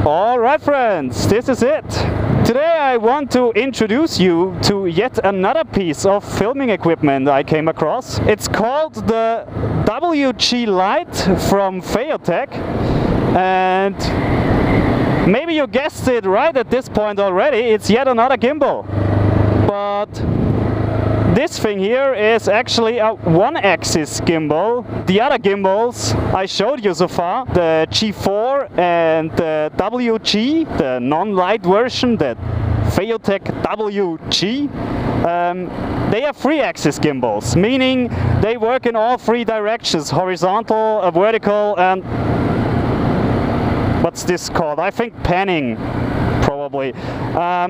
Alright friends, this is it. Today I want to introduce you to yet another piece of filming equipment I came across. It's called the WG Lite from Feiyu Tech, and maybe you guessed it right at this point already, it's yet another gimbal. But this thing here is actually a one-axis gimbal. The other gimbals I showed you so far, the G4 and the WG, the non-light version, the Feiyu Tech WG, they are three-axis gimbals, meaning they work in all three directions, horizontal, vertical, and what's this called? I think panning. Probably.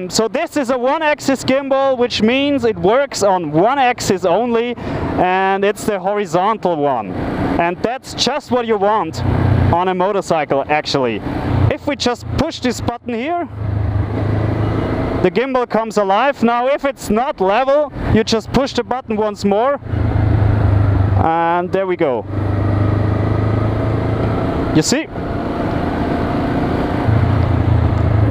So this is a one-axis gimbal, which means it works on one axis only, and it's the horizontal one. And that's just what you want on a motorcycle, actually. If we just push this button here, the gimbal comes alive. Now if it's not level, you just push the button once more, and there we go. You see?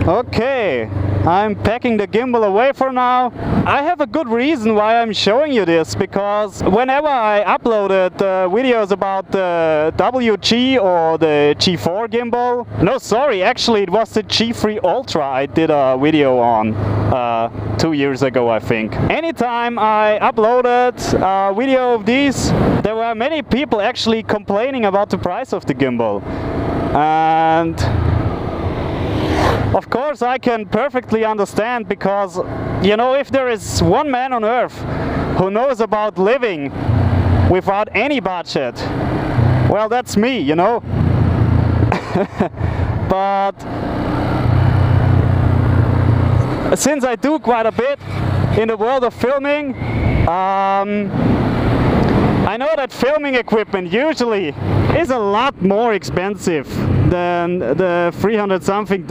Okay, I'm packing the gimbal away for now. I have a good reason why I'm showing you this, because whenever I uploaded videos about the WG or the G4 gimbal, no sorry, actually it was the G3 Ultra I did a video on 2 years ago, I think. Anytime I uploaded a video of these, there were many people actually complaining about the price of the gimbal. And of course I can perfectly understand, because, you know, if there is one man on earth who knows about living without any budget, well, that's me, you know. But since I do quite a bit in the world of filming, I know that filming equipment usually is a lot more expensive than the $300-something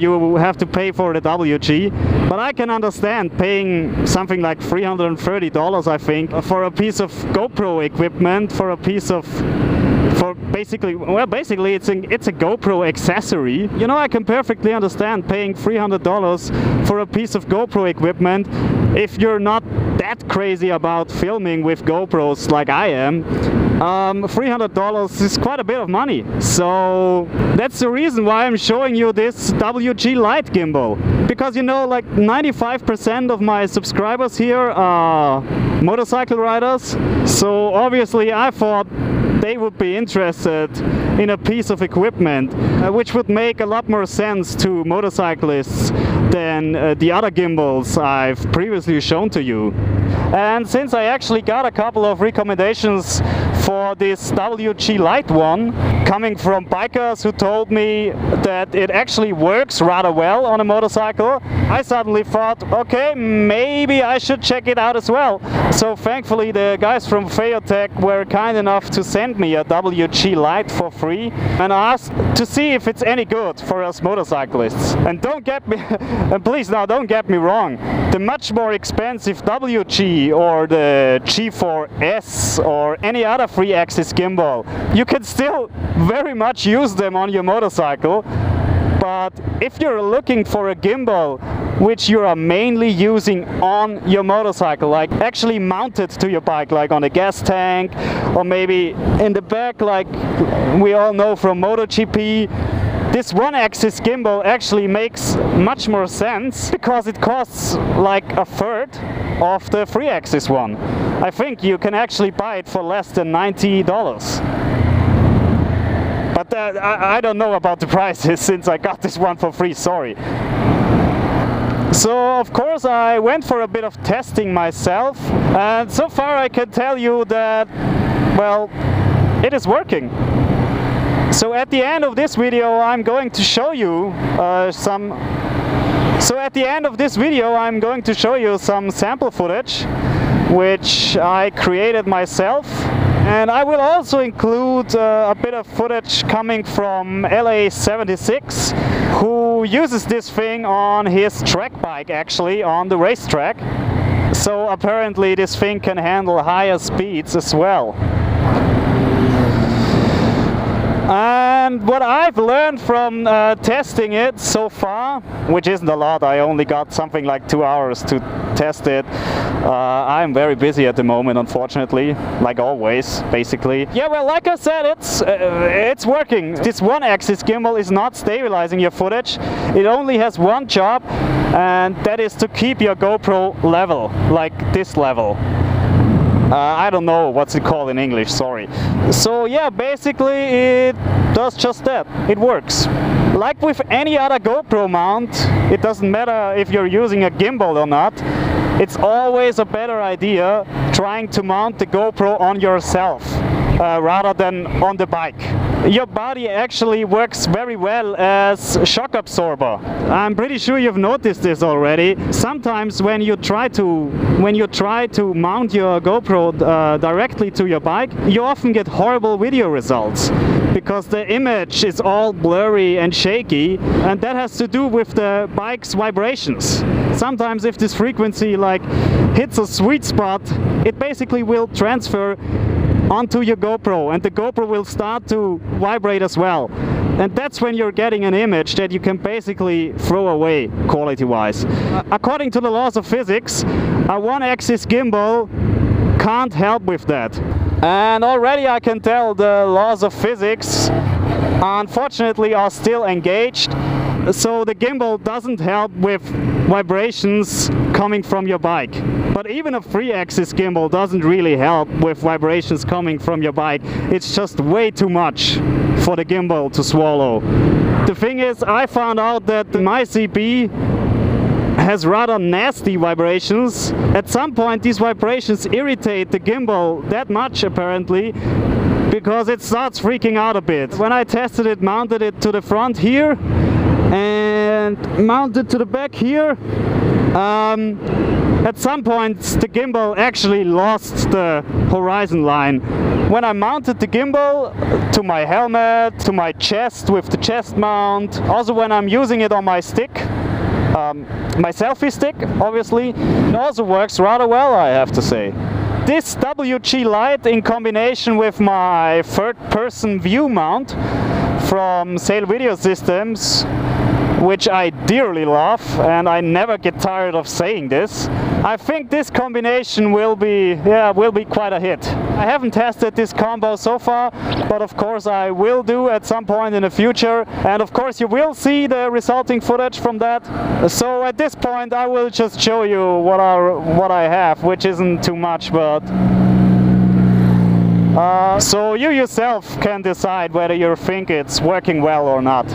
you have to pay for the WG. But I can understand paying something like $330, I think, for a piece of GoPro equipment, for a piece of, basically it's a GoPro accessory. You know, I can perfectly understand paying $300 for a piece of GoPro equipment if you're not that crazy about filming with GoPros like I am. $300 is quite a bit of money. So that's the reason why I'm showing you this WG Lite gimbal. Because, you know, like 95% of my subscribers here are motorcycle riders. So obviously I thought they would be interested in a piece of equipment which would make a lot more sense to motorcyclists than the other gimbals I've previously shown to you. And since I actually got a couple of recommendations for this WG Lite one coming from bikers who told me that it actually works rather well on a motorcycle, I suddenly thought, okay, maybe I should check it out as well. So thankfully the guys from Feiyu Tech were kind enough to send me a WG Lite for free and asked to see if it's any good for us motorcyclists. And don't get me, and please now don't get me wrong, the much more expensive WG or the G4S or any other three-axis gimbal, you can still very much use them on your motorcycle. But if you're looking for a gimbal which you are mainly using on your motorcycle, like actually mounted to your bike, like on a gas tank, or maybe in the back, like we all know from MotoGP, this one-axis gimbal actually makes much more sense, because it costs like a third of the three-axis one. I think you can actually buy it for less than $90. But I don't know about the prices since I got this one for free, sorry. So of course I went for a bit of testing myself, and so far I can tell you that, well, it is working. So at the end of this video I'm going to show you some sample footage which I created myself. And I will also include a bit of footage coming from LA76, who uses this thing on his track bike, actually, on the racetrack. So apparently this thing can handle higher speeds as well. And what I've learned from testing it so far, which isn't a lot, I only got something like 2 hours to test it. I'm very busy at the moment, unfortunately, like always, basically. Yeah, well, like I said, it's working. This one-axis gimbal is not stabilizing your footage. It only has one job, and that is to keep your GoPro level, like this level. I don't know what's it called in English, sorry. So yeah, basically it does just that. It works. Like with any other GoPro mount, it doesn't matter if you're using a gimbal or not. It's always a better idea trying to mount the GoPro on yourself rather than on the bike. Your body actually works very well as a shock absorber. I'm pretty sure you've noticed this already. Sometimes when you try to mount your GoPro directly to your bike, you often get horrible video results because the image is all blurry and shaky, and that has to do with the bike's vibrations. Sometimes if this frequency like hits a sweet spot, it basically will transfer onto your GoPro, and the GoPro will start to vibrate as well. And that's when you're getting an image that you can basically throw away quality-wise. According to the laws of physics, a one-axis gimbal can't help with that. And already I can tell the laws of physics, unfortunately, are still engaged. So the gimbal doesn't help with vibrations coming from your bike. But even a 3-axis gimbal doesn't really help with vibrations coming from your bike. It's just way too much for the gimbal to swallow. The thing is, I found out that my CB has rather nasty vibrations. At some point these vibrations irritate the gimbal that much apparently, because it starts freaking out a bit. When I tested it, mounted it to the front here and mounted to the back here, at some point the gimbal actually lost the horizon line. When I mounted the gimbal to my helmet, to my chest with the chest mount, also when I'm using it on my stick, my selfie stick, obviously, it also works rather well, I have to say. This WG Lite in combination with my third-person view mount from Sail Video Systems, which I dearly love, and I never get tired of saying this. I think this combination will be quite a hit. I haven't tested this combo so far, but of course I will do at some point in the future, and of course you will see the resulting footage from that. So at this point I will just show you what I have, which isn't too much, but so you yourself can decide whether you think it's working well or not.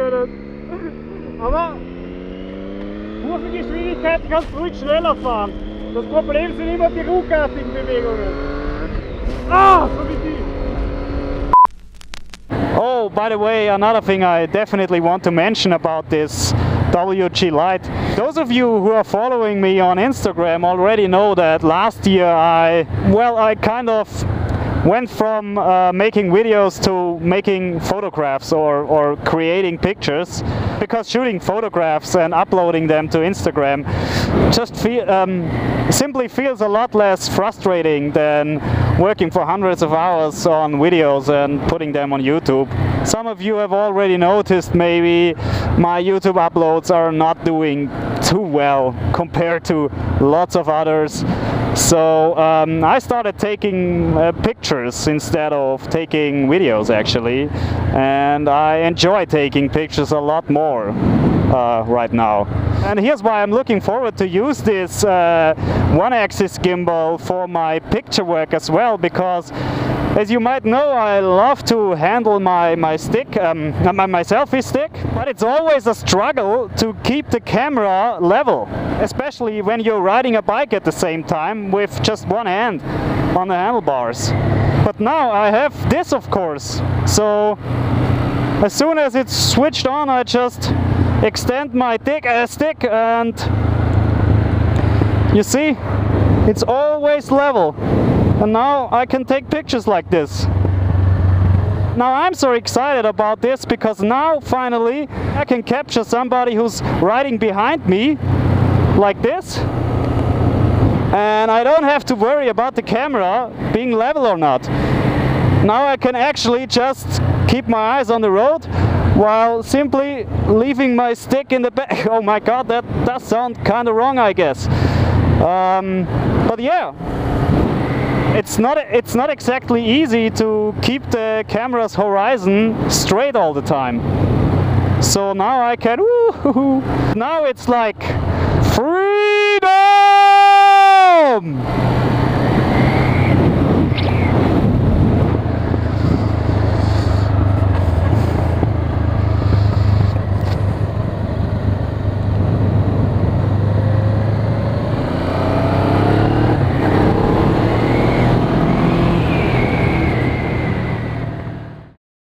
können. Aber Kurvengeschwindigkeiten kannst du ruhig schneller fahren. Das Problem sind immer die ruckartigen Bewegungen. Ah, so wie die. Oh, by the way, another thing I definitely want to mention about this WG Lite. Those of you who are following me on Instagram already know that last year I kind of went from making videos to making photographs or creating pictures, because shooting photographs and uploading them to Instagram just simply feels a lot less frustrating than working for hundreds of hours on videos and putting them on YouTube. Some of you have already noticed maybe my YouTube uploads are not doing too well compared to lots of others. So I started taking pictures instead of taking videos actually, and I enjoy taking pictures a lot more right now. And here's why I'm looking forward to use this one-axis gimbal for my picture work as well, because as you might know, I love to handle my stick, my selfie stick, but it's always a struggle to keep the camera level, especially when you're riding a bike at the same time with just one hand on the handlebars. But now I have this, of course, so as soon as it's switched on, I just extend my stick and you see, it's always level. And now I can take pictures like this. Now I'm so excited about this because now finally I can capture somebody who's riding behind me like this, and I don't have to worry about the camera being level or not. Now I can actually just keep my eyes on the road while simply leaving my stick in the back. Oh my god, that does sound kind of wrong, I guess. But yeah, it's not exactly easy to keep the camera's horizon straight all the time. So now I can, now it's like freedom!